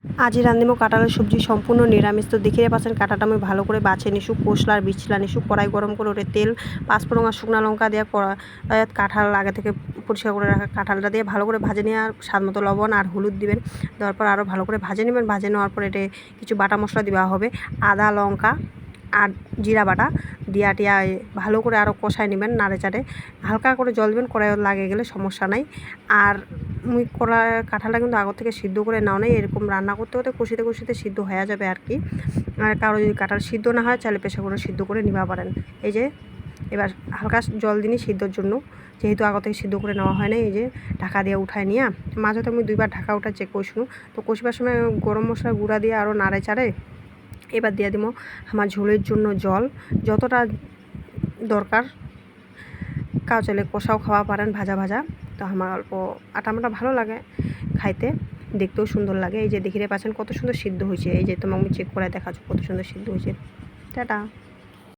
আজি রাঁধিমো কাঁঠালের সবজি সম্পূর্ণ নিরামিষ। তো দেখিয়ে পাচ্ছেন কাঁটাটা আমি ভালো করে বাছে নিছু, কষলার বিছলা নিছু, কড়াই গরম করে ওটা তেল, পাঁচফোড়ন আর শুকনো লঙ্কা দিয়ে কাঁঠাল আগে থেকে পরিষ্কার করে রাখা কাঁঠালটা দিয়ে ভালো করে ভাজে নিয়ে আর স্বাদ মতো লবণ আর হলুদ দিবেন। দেওয়ার পর আরও ভালো করে ভাজে নেবেন। ভাজে নেওয়ার পর এটা কিছু বাটা মশলা দেওয়া হবে, আদা লঙ্কা আর জিরা বাটা দিয়া টিয়া ভালো করে আরও কষায় নেবেন, নাড়ে চাড়ে হালকা করে জল দেবেন, কড়াই লাগে গেলে সমস্যা নাই। আর মুই কাঁঠালটা কিন্তু আগর থেকে সিদ্ধ করে নাও নাই, এরকম রান্না করতে করতে কষিতে কষিতে সিদ্ধ হয়ে যাবে আর কি। আর কারো যদি কাঁঠাল সিদ্ধ না হয় চাইলে প্রেসার করে সিদ্ধ করে নিবা পারেন। এই যে এবার হালকা জল দিনই সিদ্ধর জন্য, যেহেতু আগর থেকে সিদ্ধ করে নেওয়া হয় না। এই যে ঢাকা দিয়ে উঠায় নিয়ে মাঝে তো আমি দুইবার ঢাকা উঠা চেক কষুন। তো কষিবার সময় গরম মশলা গুঁড়া দিয়ে আরও নাড়ে চাড়ে এবার দিয়ে দিব আমার ঝোলের জন্য জল, যতটা দরকার। কাউ চাইলে কষাও খাওয়া পারেন ভাজা ভাজা। তো আমার অল্প আটামাটা ভালো লাগে খাইতে, দেখতেও সুন্দর লাগে। এই যে দেখিতে পাচ্ছেন কত সুন্দর সিদ্ধ হয়েছে। এই যে তোমাকে আমি চেক করে দেখাচ্ছ কত সুন্দর সিদ্ধ হয়েছে। টাটা।